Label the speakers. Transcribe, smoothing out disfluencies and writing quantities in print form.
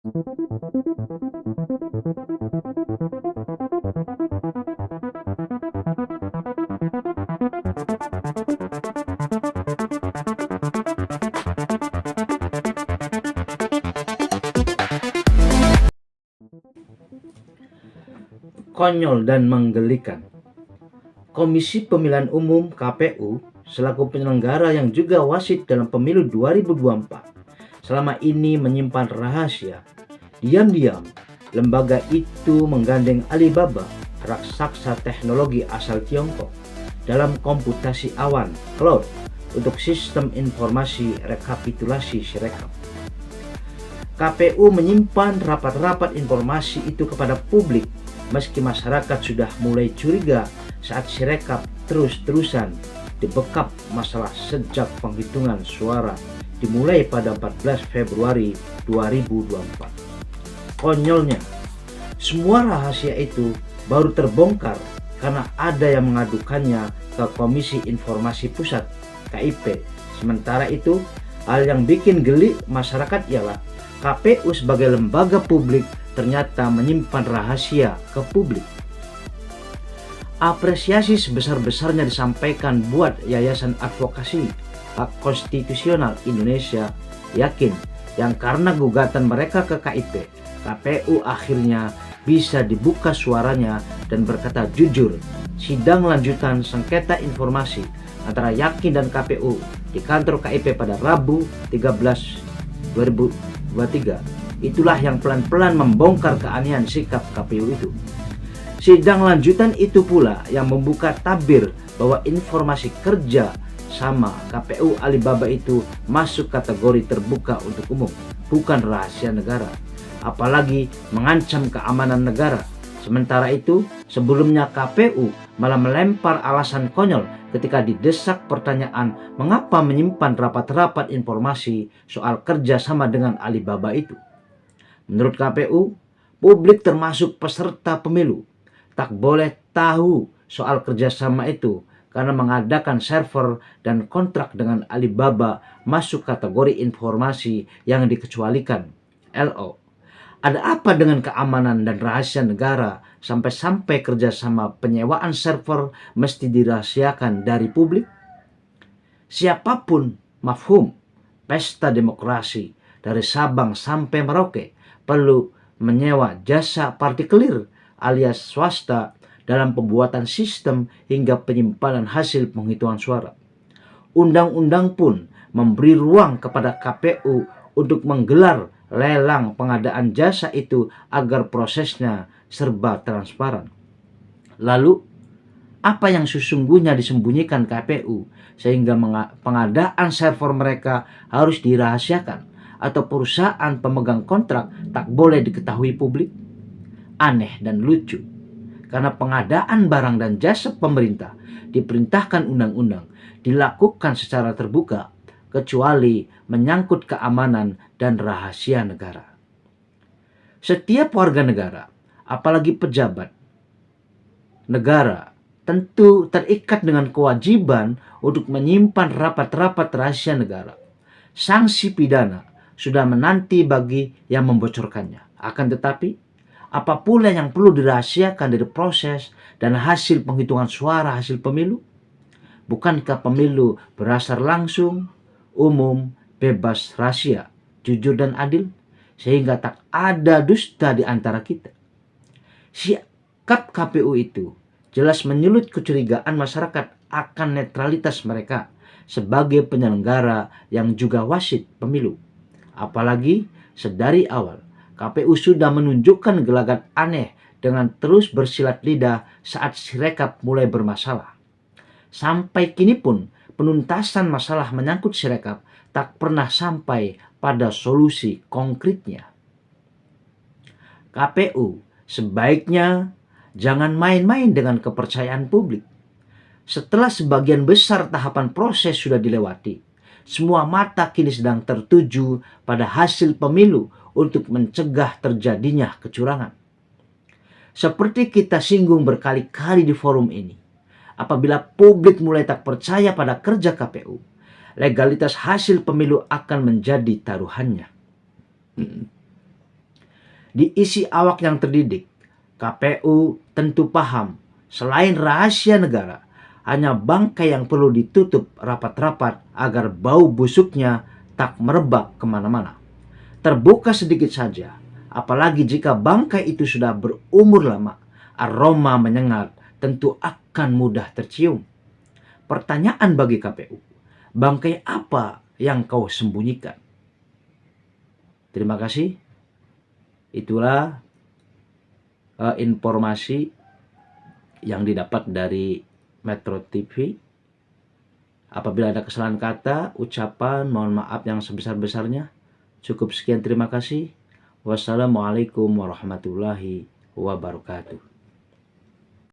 Speaker 1: Konyol dan menggelikan. Komisi Pemilihan Umum (KPU) selaku penyelenggara yang juga wasit dalam pemilu 2024 selama ini menyimpan rahasia. Diam-diam, lembaga itu menggandeng Alibaba, raksasa teknologi asal Tiongkok, dalam komputasi awan cloud untuk sistem informasi rekapitulasi Sirekap. KPU menyimpan rapat-rapat informasi itu kepada publik meski masyarakat sudah mulai curiga saat Sirekap terus-terusan dibekap masalah sejak penghitungan suara dimulai pada 14 Februari 2024. Konyolnya, semua rahasia itu baru terbongkar karena ada yang mengadukannya ke Komisi Informasi Pusat (KIP). Sementara itu, hal yang bikin geli masyarakat ialah KPU sebagai lembaga publik ternyata menyimpan rahasia ke publik. Apresiasi sebesar-besarnya disampaikan buat Yayasan Advokasi Hak Konstitusional Indonesia yakin yang karena gugatan mereka ke KIP, KPU akhirnya bisa dibuka suaranya dan berkata jujur. Sidang lanjutan sengketa informasi antara Yakin dan KPU di kantor KIP pada Rabu 13/2023 itulah yang pelan-pelan membongkar keanehan sikap KPU itu. Sidang lanjutan itu pula yang membuka tabir bahwa informasi kerja sama KPU Alibaba itu masuk kategori terbuka untuk umum, bukan rahasia negara, apalagi mengancam keamanan negara. Sementara itu, sebelumnya KPU malah melempar alasan konyol ketika didesak pertanyaan mengapa menyimpan rapat-rapat informasi soal kerja sama dengan Alibaba itu. Menurut KPU, publik termasuk peserta pemilu tak boleh tahu soal kerjasama itu karena mengadakan server dan kontrak dengan Alibaba masuk kategori informasi yang dikecualikan (LO). Ada apa dengan keamanan dan rahasia negara sampai-sampai kerjasama penyewaan server mesti dirahasiakan dari publik? Siapapun mafhum pesta demokrasi dari Sabang sampai Merauke perlu menyewa jasa partikelir alias swasta dalam pembuatan sistem hingga penyimpanan hasil penghitungan suara. Undang-undang pun memberi ruang kepada KPU untuk menggelar lelang pengadaan jasa itu agar prosesnya serba transparan. Lalu, apa yang sesungguhnya disembunyikan KPU sehingga pengadaan server mereka harus dirahasiakan atau perusahaan pemegang kontrak tak boleh diketahui publik? Aneh dan lucu, karena pengadaan barang dan jasa pemerintah diperintahkan undang-undang dilakukan secara terbuka, kecuali menyangkut keamanan dan rahasia negara. Setiap warga negara, apalagi pejabat negara, tentu terikat dengan kewajiban untuk menyimpan rapat-rapat rahasia negara. Sanksi pidana sudah menanti bagi yang membocorkannya. Akan tetapi, apa pula yang perlu dirahasiakan dari proses dan hasil penghitungan suara hasil pemilu? Bukankah pemilu berdasar langsung, umum, bebas, rahasia, jujur dan adil? Sehingga tak ada dusta di antara kita. Sikap KPU itu jelas menyulut kecurigaan masyarakat akan netralitas mereka sebagai penyelenggara yang juga wasit pemilu. Apalagi sedari awal KPU sudah menunjukkan gelagat aneh dengan terus bersilat lidah saat Sirekap mulai bermasalah. Sampai kini pun penuntasan masalah menyangkut Sirekap tak pernah sampai pada solusi konkretnya. KPU sebaiknya jangan main-main dengan kepercayaan publik. Setelah sebagian besar tahapan proses sudah dilewati, semua mata kini sedang tertuju pada hasil pemilu untuk mencegah terjadinya kecurangan. Seperti kita singgung berkali-kali di forum ini, apabila publik mulai tak percaya pada kerja KPU, legalitas hasil pemilu akan menjadi taruhannya. diisi awak yang terdidik, KPU tentu paham selain rahasia negara, hanya bangkai yang perlu ditutup rapat-rapat agar bau busuknya tak merebak kemana-mana. Terbuka sedikit saja, apalagi jika bangkai itu sudah berumur lama, aroma menyengat tentu akan mudah tercium. Pertanyaan bagi KPU, bangkai apa yang kau sembunyikan? Terima kasih. Itulah informasi yang didapat dari Metro TV. Apabila ada kesalahan kata, ucapan, mohon maaf yang sebesar-besarnya. Cukup sekian, terima kasih. Wassalamualaikum warahmatullahi wabarakatuh.